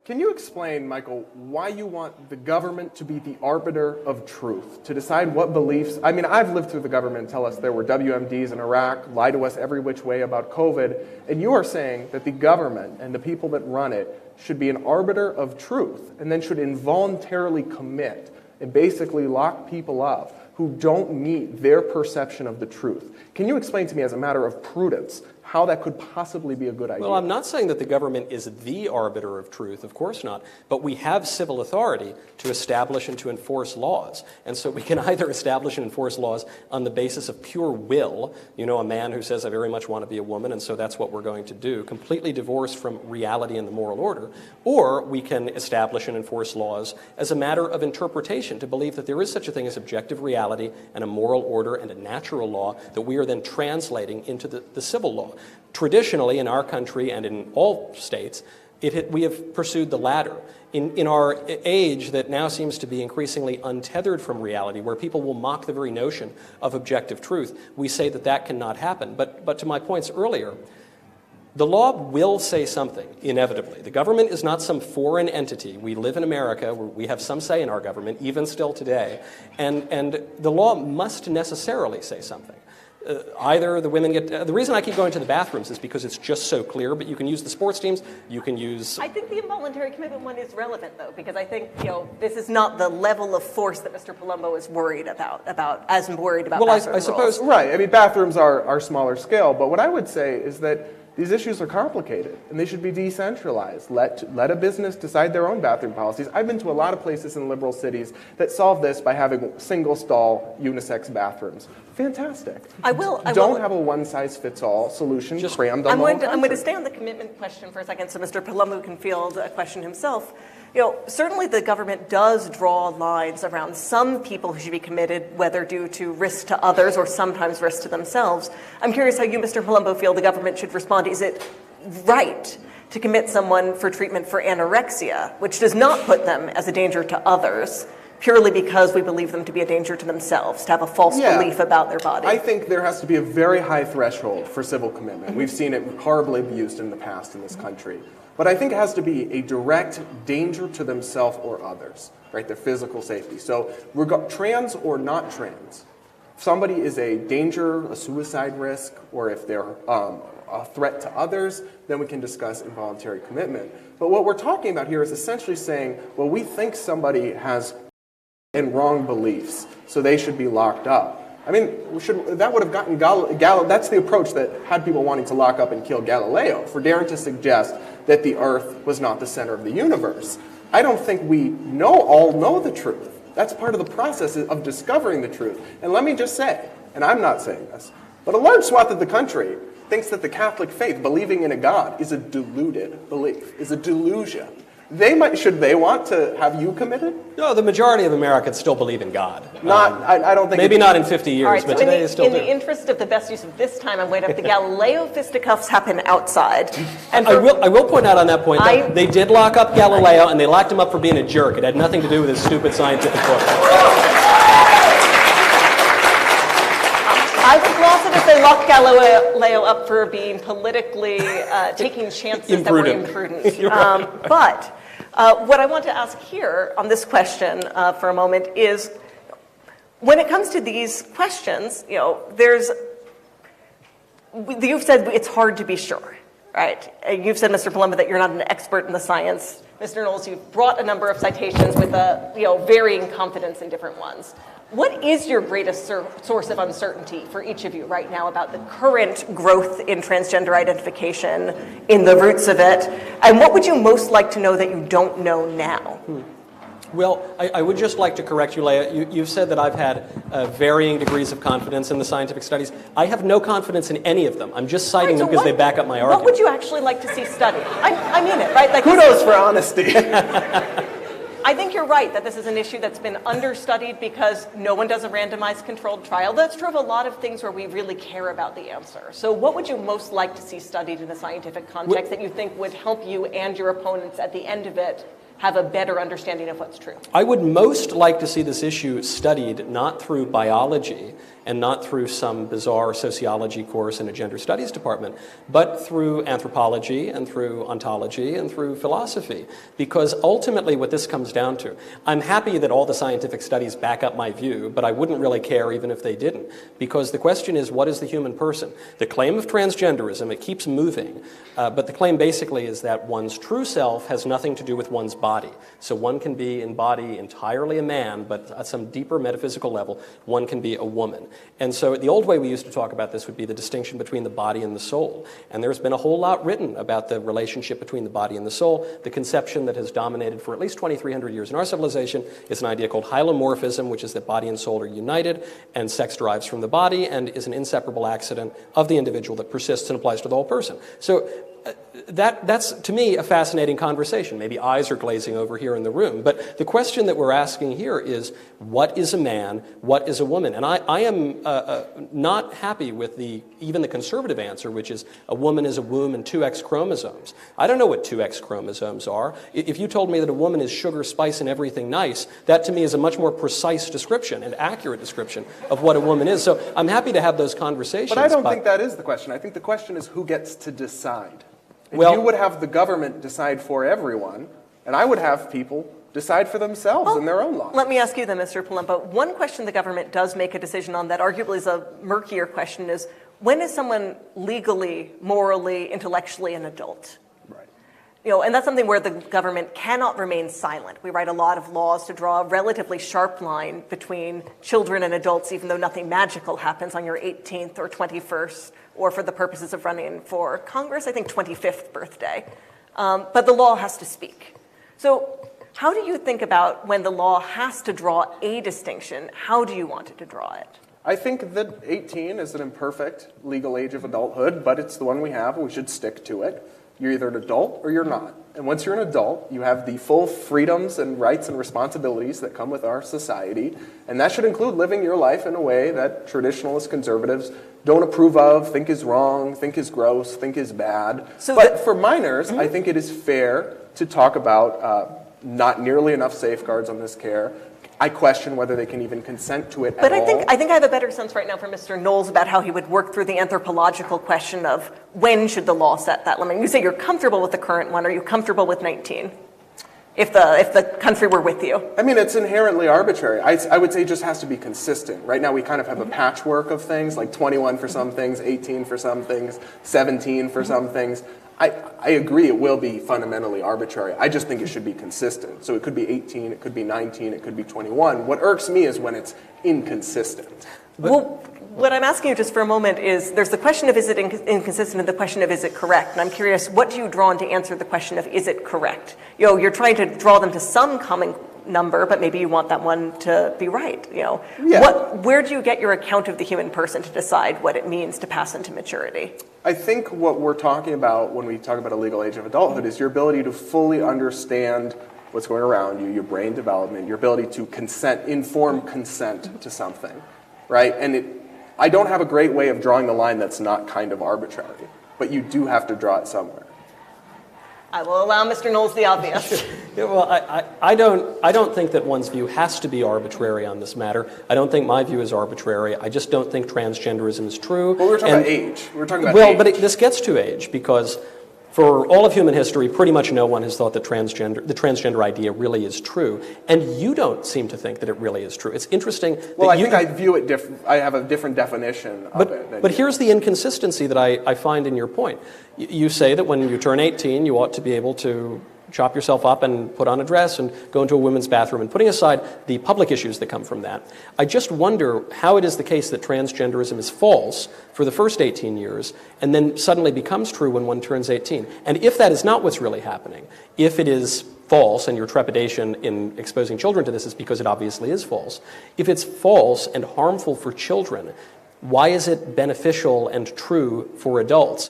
Can you explain, Michael, why you want the government to be the arbiter of truth, to decide what beliefs? I mean, I've lived through the government tell us there were WMDs in Iraq, lie to us every which way about COVID, and you are saying that the government and the people that run it should be an arbiter of truth and then should involuntarily commit and basically lock people up who don't meet their perception of the truth. Can you explain to me, as a matter of prudence, how that could possibly be a good idea? Well, I'm not saying that the government is the arbiter of truth, of course not, but we have civil authority to establish and to enforce laws. And so we can either establish and enforce laws on the basis of pure will, you know, a man who says, I very much want to be a woman, and so that's what we're going to do, completely divorced from reality and the moral order, or we can establish and enforce laws as a matter of interpretation, to believe that there is such a thing as objective reality and a moral order and a natural law that we are then translating into the civil law. Traditionally, in our country and in all states, we have pursued the latter. In our age that now seems to be increasingly untethered from reality, where people will mock the very notion of objective truth, we say that that cannot happen. But to my points earlier, the law will say something, inevitably. The government is not some foreign entity. We live in America, where we have some say in our government, even still today, and the law must necessarily say something. Either the women get... the reason I keep going to the bathrooms is because it's just so clear, but you can use the sports teams, you can use... I think the involuntary commitment one is relevant, though, because I think, you know, this is not the level of force that Mr. Polumbo is worried about as worried about bathroom I suppose... Right, I mean, bathrooms are smaller scale, but what I would say is that these issues are complicated, and they should be decentralized. Let a business decide their own bathroom policies. I've been to a lot of places in liberal cities that solve this by having single-stall unisex bathrooms. Fantastic. Don't have a one-size-fits-all solution just crammed on the whole country. I'm going to stay on the commitment question for a second so Mr. Polumbo can field a question himself. You know, certainly the government does draw lines around some people who should be committed, whether due to risk to others or sometimes risk to themselves. I'm curious how you, Mr. Polumbo, feel the government should respond. Is it right to commit someone for treatment for anorexia, which does not put them as a danger to others, purely because we believe them to be a danger to themselves, to have a false belief about their body? I think there has to be a very high threshold for civil commitment. We've seen it horribly abused in the past in this country. But I think it has to be a direct danger to themselves or others, right? Their physical safety. So trans or not trans, if somebody is a danger, a suicide risk, or if they're a threat to others, then we can discuss involuntary commitment. But what we're talking about here is essentially saying, well, we think somebody has wrong beliefs, so they should be locked up. I mean, that would have gotten that's the approach that had people wanting to lock up and kill Galileo for daring to suggest that the Earth was not the center of the universe. I don't think we all know the truth. That's part of the process of discovering the truth. And let me just say, and I'm not saying this, but a large swath of the country thinks that the Catholic faith, believing in a God, is a deluded belief, is a delusion. Should they want to have you committed? No, the majority of Americans still believe in God. I don't think... Maybe not in 50 years, right, but so today is still in the interest of the best use of this time, I'm going to have the Galileo fisticuffs happen outside. And I will point out on that point that they did lock up Galileo, and they locked him up for being a jerk. It had nothing to do with his stupid scientific book. I would gloss it if they locked Galileo up for being politically taking chances that were imprudent. But what I want to ask here on this question for a moment is, when it comes to these questions, you know, you've said it's hard to be sure, right? You've said, Mr. Polumbo, that you're not an expert in the science. Mr. Knowles, you've brought a number of citations with varying confidence in different ones. What is your greatest source of uncertainty for each of you right now about the current growth in transgender identification, in the roots of it, and what would you most like to know that you don't know now? Well, I would just like to correct you, Leah. You've said that I've had varying degrees of confidence in the scientific studies. I have no confidence in any of them. I'm just citing them because they back up my argument. What would you actually like to see studied? I mean it, right? Like, kudos for honesty. I think you're right that this is an issue that's been understudied because no one does a randomized controlled trial. That's true of a lot of things where we really care about the answer. So what would you most like to see studied in a scientific context that you think would help you and your opponents at the end of it have a better understanding of what's true? I would most like to see this issue studied not through biology and not through some bizarre sociology course in a gender studies department, but through anthropology and through ontology and through philosophy. Because ultimately what this comes down to, I'm happy that all the scientific studies back up my view, but I wouldn't really care even if they didn't. Because the question is, what is the human person? The claim of transgenderism, it keeps moving, but the claim basically is that one's true self has nothing to do with one's body. So one can be in body entirely a man, but at some deeper metaphysical level, one can be a woman. And so the old way we used to talk about this would be the distinction between the body and the soul. And there's been a whole lot written about the relationship between the body and the soul. The conception that has dominated for at least 2,300 years in our civilization is an idea called hylomorphism, which is that body and soul are united, and sex derives from the body and is an inseparable accident of the individual that persists and applies to the whole person. So that's, to me, a fascinating conversation. Maybe eyes are glazing over here in the room. But the question that we're asking here is, what is a man? What is a woman? And I am not happy with even the conservative answer, which is a woman is a womb and 2 X chromosomes. I don't know what 2 X chromosomes are. If you told me that a woman is sugar, spice, and everything nice, that to me is a much more precise description and accurate description of what a woman is. So I'm happy to have those conversations. But I don't think that is the question. I think the question is who gets to decide. If you would have the government decide for everyone, and I would have people decide for themselves in their own law. Let me ask you then, Mr. Polumbo. One question the government does make a decision on that arguably is a murkier question is, when is someone legally, morally, intellectually an adult? Right. And that's something where the government cannot remain silent. We write a lot of laws to draw a relatively sharp line between children and adults, even though nothing magical happens on your 18th or 21st, or for the purposes of running for Congress, I think 25th birthday. But the law has to speak. So how do you think about when the law has to draw a distinction? How do you want it to draw it? I think that 18 is an imperfect legal age of adulthood, but it's the one we have, and we should stick to it. You're either an adult or you're not. And once you're an adult, you have the full freedoms and rights and responsibilities that come with our society. And that should include living your life in a way that traditionalist conservatives don't approve of, think is wrong, think is gross, think is bad. But for minors, I think it is fair to talk about not nearly enough safeguards on this care. I question whether they can even consent to it at all. But I think I have a better sense right now from Mr. Knowles about how he would work through the anthropological question of when should the law set that limit. You say you're comfortable with the current one. Are you comfortable with 19? If the country were with you? I mean, it's inherently arbitrary. I would say it just has to be consistent. Right now we kind of have a patchwork of things, like 21 for some things, 18 for some things, 17 for some things. I agree it will be fundamentally arbitrary. I just think it should be consistent. So it could be 18, it could be 19, it could be 21. What irks me is when it's inconsistent. Well, what I'm asking you just for a moment is, there's the question of is it inconsistent and the question of is it correct? And I'm curious, what do you draw on to answer the question of is it correct? You're trying to draw them to some common number, but maybe you want that one to be right. Yeah. Where do you get your account of the human person to decide what it means to pass into maturity? I think what we're talking about when we talk about a legal age of adulthood is your ability to fully understand what's going around you, your brain development, your ability to inform consent to something, right? And I don't have a great way of drawing the line that's not kind of arbitrary, but you do have to draw it somewhere. I will allow Mr. Knowles the obvious. Yeah, well, I don't think that one's view has to be arbitrary on this matter. I don't think my view is arbitrary. I just don't think transgenderism is true. Well, we're talking about age. We're talking about age. But this gets to age because for all of human history, pretty much no one has thought that the transgender idea really is true. And you don't seem to think that it really is true. It's interesting. Well, I think I view it different. I have a different definition of it. But here's the inconsistency that I find in your point. You say that when you turn 18, you ought to be able to chop yourself up and put on a dress and go into a women's bathroom, and putting aside the public issues that come from that, I just wonder how it is the case that transgenderism is false for the first 18 years and then suddenly becomes true when one turns 18. And if that is not what's really happening, if it is false, and your trepidation in exposing children to this is because it obviously is false, if it's false and harmful for children, why is it beneficial and true for adults?